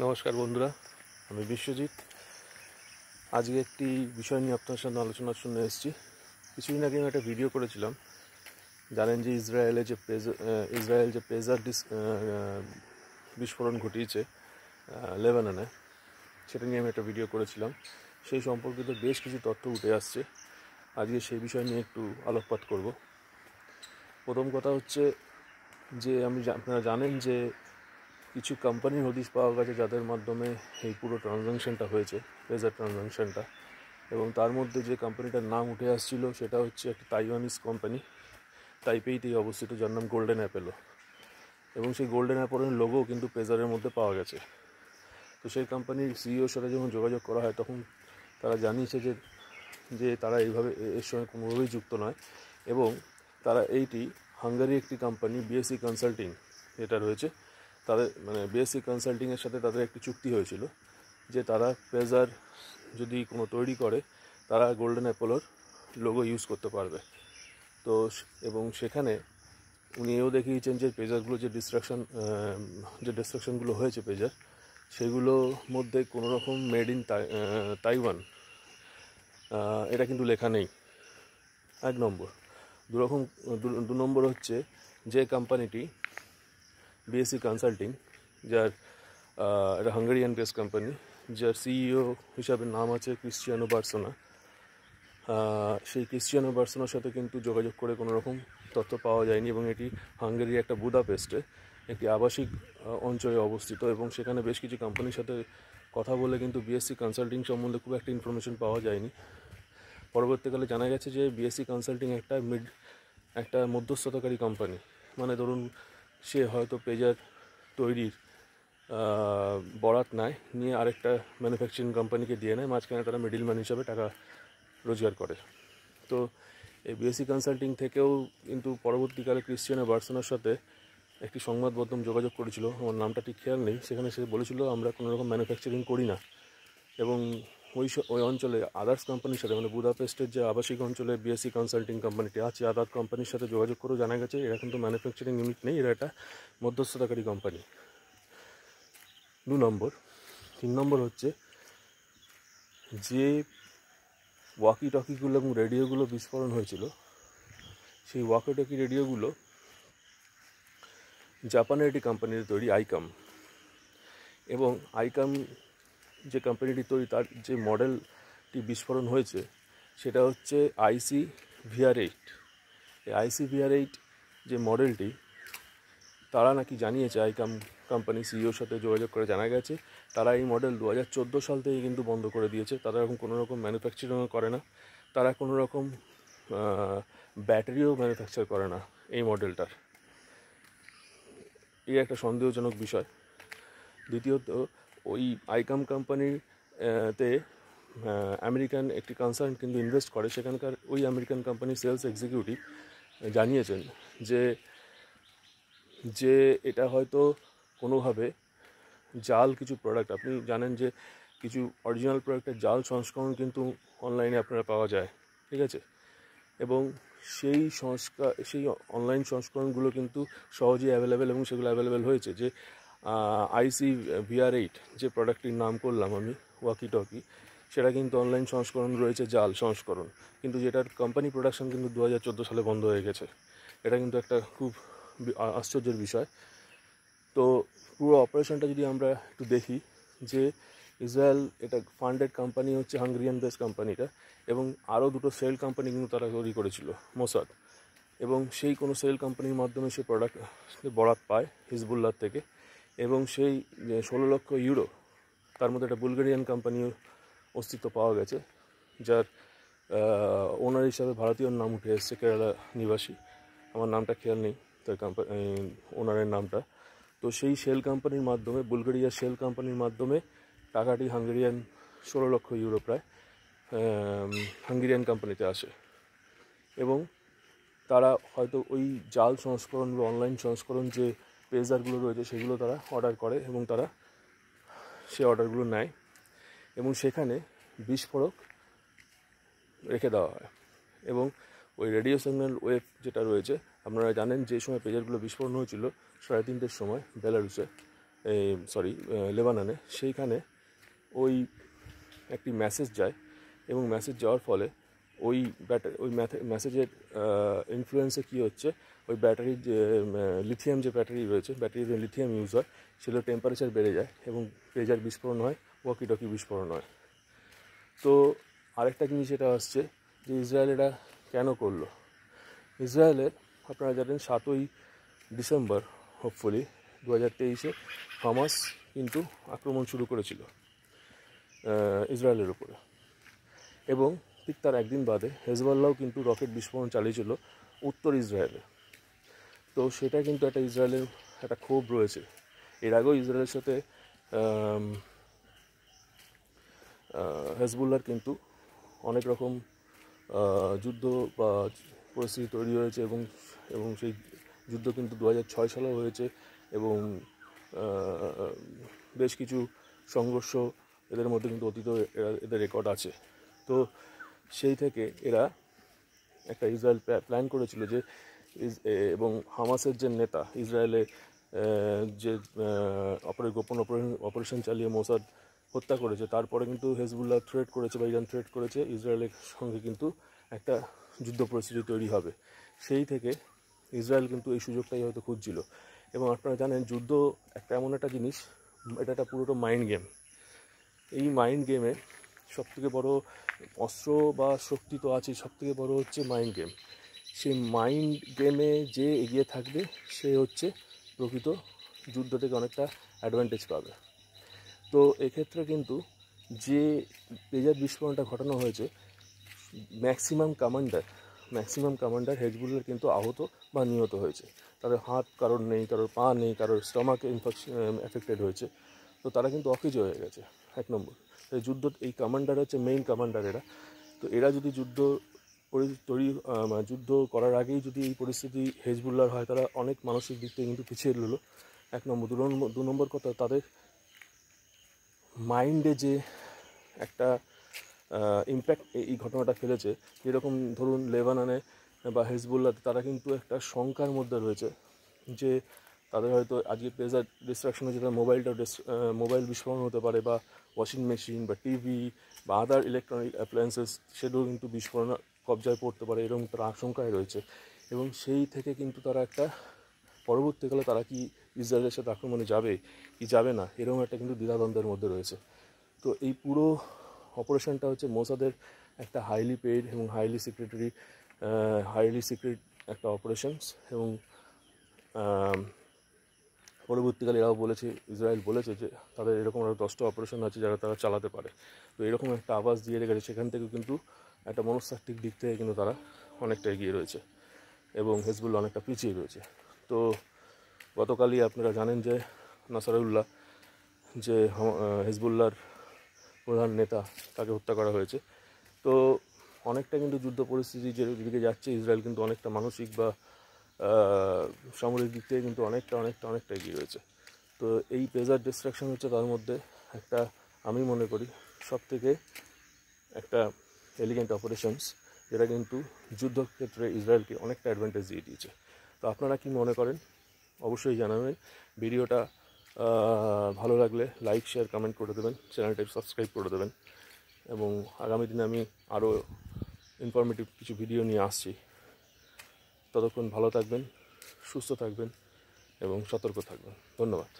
নমস্কার বন্ধুরা, আমি বিশ্বজিৎ। আজকে একটি বিষয় নিয়ে আপনার সাথে আলোচনার জন্য এসেছি। কিছুদিন আগে আমি একটা ভিডিও করেছিলাম। জানেন যে ইসরায়েল যে প্রেজার বিস্ফোরণ ঘটিয়েছে লেবাননে, সেটা নিয়ে আমি একটা ভিডিও করেছিলাম। সেই সম্পর্কিত বেশ কিছু তথ্য উঠে আসছে। আজকে সেই বিষয় নিয়ে একটু আলোকপাত করব। প্রথম কথা হচ্ছে যে আপনারা জানেন যে কিছু কোম্পানির হদিশ পাওয়া গেছে যাদের মাধ্যমে এই পুরো ট্রানজ্যাকশনটা হয়েছে, প্রেজার ট্রানজ্যাকশনটা। এবং তার মধ্যে যে কোম্পানিটার নাম উঠে আসছিল সেটা হচ্ছে একটা তাইওয়ানিজ কোম্পানি, তাইপেইতেই অবস্থিত, যার নাম গোল্ডেন অ্যাপেলো। এবং সেই গোল্ডেন অ্যাপেলোর লোগো কিন্তু প্রেজারের মধ্যে পাওয়া গেছে। তো সেই কোম্পানির সিইওর সাথে যখন যোগাযোগ করা হয় তখন তারা জানিয়েছে যে তারা এইভাবে এর সঙ্গে কোনোভাবেই যুক্ত নয়, এবং তারা এইটি হাঙ্গারি একটি কোম্পানি বিএসসি কনসাল্টিং যেটা রয়েছে, তাদের বিএসসি কনসাল্টিংয়ের সাথে তাদের একটি চুক্তি হয়েছিল যে তারা প্রেজার যদি কোনো তৈরি করে তারা গোল্ডেন অ্যাপোলোর লোগো ইউজ করতে পারবে। তো এবং সেখানে উনি এও দেখিয়েছেন যে প্রেজারগুলো যে ডিস্ট্রাকশনগুলো হয়েছে প্রেজার, সেগুলোর মধ্যে কোনো রকম মেড ইন তাইওয়ান এটা কিন্তু লেখা নেই, এক নম্বর। দু নম্বর হচ্ছে যে কোম্পানিটি বিএসসি কনসাল্টিং, যার এটা হাঙ্গেরিয়ান বেস কোম্পানি, যার সিইও হিসাবে নাম আছে ক্রিশ্চিয়ানো বার্সোনা। সেই ক্রিশ্চিয়ানো বার্সোনার সাথে কিন্তু যোগাযোগ করে কোনো রকম তথ্য পাওয়া যায়নি, এবং এটি হাঙ্গেরির একটা বুদাপেস্টে একটি আবাসিক অঞ্চলে অবস্থিত, এবং সেখানে বেশ কিছু কোম্পানির সাথে কথা বলে কিন্তু বিএসসি কনসাল্টিং সম্বন্ধে খুব একটা ইনফরমেশন পাওয়া যায়নি। পরবর্তীকালে জানা গেছে যে বিএসসি কনসাল্টিং একটা মধ্যস্থতাকারী কোম্পানি। মানে ধরুন সে হয়তো প্রেজার তৈরির বরাত নিয়ে আরেকটা ম্যানুফ্যাকচারিং কোম্পানিকে দিয়ে নেয়, মাঝখানে তারা মিডিলম্যান হিসাবে টাকা রোজগার করে। তো এই বিএসসি কনসাল্টিং থেকেও কিন্তু পরবর্তীকালে ক্রিশ্চিয়ানো বার্সোনার সাথে একটি সংবাদ মাধ্যম যোগাযোগ করেছিল, আমার নামটা ঠিক খেয়াল নেই। সেখানে সে বলেছিল আমরা কোনো রকম ম্যানুফ্যাকচারিং করি না, এবং ওই অঞ্চলে আদার্স কোম্পানির সাথে, বুদাপেস্টের যে আবাসিক অঞ্চলে বিএসসি কনসাল্টিং কোম্পানিটি আছে, আদার কোম্পানির সাথে যোগাযোগ করেও জানা গেছে এরা কিন্তু ম্যানুফ্যাকচারিং ইউনিট নেই, এরা একটা মধ্যস্থতাকারী কোম্পানি। 2 নম্বর। 3 নম্বর হচ্ছে যে ওয়াকি টকিগুলো এবং রেডিওগুলো বিস্ফোরণ হয়েছিল, সেই ওয়াকি টকি রেডিওগুলো জাপানের একটি কোম্পানির তৈরি, আইকাম। এবং আইকাম যে কোম্পানিটি তৈরি, তার যে মডেলটি বিস্ফোরণ হয়েছে সেটা হচ্ছে ICVR-8। এই ICVR-8 যে মডেলটি, তারা নাকি জানিয়েছে, আইকাম কোম্পানি সিইওর সাথে যোগাযোগ করে জানা গেছে তারা এই মডেল 2014 সাল থেকে কিন্তু বন্ধ করে দিয়েছে। তারা এখন কোনো রকম ম্যানুফ্যাকচারিংও করে না, তারা কোনো রকম ব্যাটারিও ম্যানুফ্যাকচার করে না এই মডেলটার। এই একটা সন্দেহজনক বিষয়। দ্বিতীয়ত, ওই আইকাম কোম্পানির তে আমেরিকান একটি কনসার্ন কিন্তু ইনভেস্ট করে। সেখানকার ওই আমেরিকান কোম্পানির সেলস এক্সিকিউটিভ জানিয়েছেন যে এটা হয়তো কোনোভাবে জাল কিছু প্রোডাক্ট, আপনি জানেন যে কিছু অরিজিনাল প্রোডাক্টের জাল সংস্করণ কিন্তু অনলাইনে আপনারা পাওয়া যায়, ঠিক আছে? এবং সেই অনলাইন সংস্করণগুলো কিন্তু সহজেই অ্যাভেলেবেল, এবং সেগুলো অ্যাভেলেবেল হয়েছে। যে ICVR-8 যে প্রোডাক্টটির নাম করলাম আমি, ওয়াকি টকি, সেটা কিন্তু অনলাইন সংস্করণ রয়েছে, জাল সংস্করণ, কিন্তু যেটার কোম্পানি প্রোডাকশন কিন্তু 2014 সালে বন্ধ হয়ে গেছে। এটা কিন্তু একটা খুব আশ্চর্যের বিষয়। তো পুরো অপারেশনটা যদি আমরা একটু দেখি, যে ইসরায়েল এটা ফান্ডেড কোম্পানি হচ্ছে হাঙ্গেরিয়ান বেস কোম্পানিটা, এবং আরও দুটো সেল কোম্পানি কিন্তু তারা তৈরি করেছিল, মোসাদ। এবং সেই কোনো সেল কোম্পানির মাধ্যমে সে প্রোডাক্ট বরাত পায় হিজবুল্লাহ থেকে, এবং সেই 16 লক্ষ ইউরো, তার মধ্যে একটা বুলগেরিয়ান কোম্পানিও অস্তিত্ব পাওয়া গেছে, যার ওনার হিসাবে ভারতীয় নাম উঠে এসছে, কেরালা নিবাসী, আমার নামটা খেয়াল নেই তার ওনারের নামটা। তো সেই শেল কোম্পানির মাধ্যমে, বুলগেরিয়ার শেল কোম্পানির মাধ্যমে টাকাটি 16 লক্ষ ইউরো প্রায় হাঙ্গেরিয়ান কোম্পানিতে আসে, এবং তারা হয়তো ওই জাল সংস্করণ বা অনলাইন সংস্করণ যে প্রেজারগুলো রয়েছে সেগুলো তারা অর্ডার করে, এবং তারা সে অর্ডারগুলো নেয়, এবং সেখানে বিস্ফোরক রেখে দেওয়া হয়। এবং ওই রেডিও সিগন্যাল ওয়েভ যেটা রয়েছে, আপনারা জানেন যে সময় প্রেজারগুলো বিস্ফোরণ হয়েছিল 3:30 সময় বেলারুসে, লেবাননে, সেইখানে ওই একটি মেসেজ যায় এবং মেসেজ যাওয়ার ফলে ওই মেসেজের ইনফ্লুয়েন্সে কী হচ্ছে, ওই ব্যাটারির যে লিথিয়াম যে ব্যাটারি রয়েছে, ব্যাটারিতে লিথিয়াম ইউজ হয়, সেগুলো টেম্পারেচার বেড়ে যায় এবং পেজার বিস্ফোরণ হয়, ওয়াকি টকি বিস্ফোরণ হয়। তো আরেকটা জিনিস এটা আসছে যে ইসরায়েল এটা কেন করলো। ইসরায়েলের আপনারা জানেন 7ই ডিসেম্বর হোপফুলি 2023 হামাস কিন্তু আক্রমণ শুরু করেছিল ইসরায়েলের উপরে, এবং ঠিক তার একদিন বাদে হেজবল্লাও কিন্তু রকেট বিস্ফোরণ চালিয়েছিল উত্তর ইসরায়েলে। তো সেটা কিন্তু একটা ইসরায়েলের একটা ক্ষোভ রয়েছে। এর আগেও ইসরায়েলের সাথে হেজবুল্লার কিন্তু অনেক রকম যুদ্ধ বা পরিস্থিতি তৈরি হয়েছে এবং সেই যুদ্ধ কিন্তু 2006 সালেও হয়েছে এবং বেশ কিছু সংঘর্ষ এদের মধ্যে কিন্তু অতীত এদের রেকর্ড আছে। তো সেই থেকে এরা একটা ইসরায়েল প্ল্যান করেছিল যে এবং হামাসের যে নেতা ইসরায়েলে যে গোপন অপারেশন চালিয়ে মোসাদ হত্যা করেছে, তারপরে কিন্তু হেজবুল্লাহ থ্রেট করেছে বা ইরান থ্রেট করেছে ইসরায়েলের সঙ্গে কিন্তু একটা যুদ্ধ পরিস্থিতি তৈরি হবে। সেই থেকে ইসরায়েল কিন্তু এই সুযোগটাই হয়তো খুঁজছিল। এবং আপনারা জানেন যুদ্ধ একটা এমন একটা জিনিস, এটা একটা পুরোটা মাইন্ড গেম। এই মাইন্ড গেমে সবথেকে বড় অস্ত্র বা শক্তি তো আছে, সবথেকে বড় হচ্ছে মাইন্ড গেম। সেই মাইন্ড গেমে যে এগিয়ে থাকবে সে হচ্ছে প্রকৃত যুদ্ধ থেকে অনেকটা অ্যাডভান্টেজ পাবে। তো এক্ষেত্রে কিন্তু যে পেজার বিস্ফোরণটা ঘটানো হয়েছে, ম্যাক্সিমাম কমান্ডার হেজবুলের কিন্তু আহত বা নিহত হয়েছে। তাদের হাত কারোর নেই, কারোর পা নেই, কারোর স্টমাকে এফেক্টেড হয়েছে। তো তারা কিন্তু অকেজ হয়ে গেছে। 1 নম্বর এই কমান্ডার হচ্ছে মেইন কমান্ডার এরা। তো এরা যদি যুদ্ধ করার আগেই যদি এই পরিস্থিতি হেজবুল্লার হয়, তারা অনেক মানসিক দিক থেকে কিন্তু পিছিয়ে রইল 1 নম্বর। 2 নম্বর কথা, তাদের মাইন্ডে যে একটা ইম্প্যাক্ট এই ঘটনাটা ফেলেছে, যেরকম ধরুন লেবাননে বা হেজবুল্লাতে তারা কিন্তু একটা শঙ্কার মধ্যে রয়েছে যে তাদের হয়তো আজকে পেজার ডিস্ট্রাকশনে যেটা মোবাইল বিস্ফোরণ হতে পারে, বা ওয়াশিং মেশিন বা টিভি বা আদার ইলেকট্রনিক অ্যাপ্লায়েন্সেস সেগুলো কিন্তু বিস্ফোরণ কবজায় পড়তে পারে, এরকম তারা আশঙ্কায় রয়েছে। এবং সেই থেকে কিন্তু তারা একটা পরবর্তীকালে তারা কি ইসরায়েলের সাথে আক্রমণে যাবে কি যাবে না, এরকম একটা কিন্তু দ্বিধাদ্বন্দ্বের মধ্যে রয়েছে। তো এই পুরো অপারেশনটা হচ্ছে মোসাদের একটা হাইলি পেইড এবং হাইলি সিক্রেট একটা অপারেশনস। এবং পরবর্তীকালে ইসরায়েল বলেছে যে তাদের এরকম আরও 10টা অপারেশন আছে যারা তারা চালাতে পারে। তো এরকম একটা আওয়াজ দিয়ে রেখেছে, সেখান থেকে কিন্তু একটা মনস্তাত্ত্বিক দিক থেকে কিন্তু তারা অনেকটা এগিয়ে রয়েছে এবং হেজবুল্লাহ অনেকটা পিছিয়ে রয়েছে। তো গতকালই আপনারা জানেন যে নাসারুল্লাহ যে হেজবুল্লাহর প্রধান নেতা, তাকে হত্যা করা হয়েছে। তো অনেকটা কিন্তু যুদ্ধ পরিস্থিতি যেদিকে যাচ্ছে, ইসরায়েল কিন্তু অনেকটা মানসিক বা সামরিক দিক থেকে কিন্তু অনেকটা এগিয়ে রয়েছে। তো এই পেজার ডিস্ট্রাকশন হচ্ছে তার মধ্যে একটা, আমি মনে করি সবথেকে একটা এলিগেন্ট অপারেশনস, যেটা কিন্তু যুদ্ধক্ষেত্রে ইসরায়েলকে অনেকটা অ্যাডভান্টেজ দিয়ে দিয়েছে। তো আপনারা কি মনে করেন অবশ্যই জানাবেন। ভিডিওটা ভালো লাগলে লাইক, শেয়ার, কমেন্ট করে দেবেন, চ্যানেলটা সাবস্ক্রাইব করে দেবেন। এবং আগামী দিনে আমি আরও ইনফরমেটিভ কিছু ভিডিও নিয়ে আসছি। ততক্ষণ ভালো থাকবেন, সুস্থ থাকবেন এবং সতর্ক থাকবেন। ধন্যবাদ।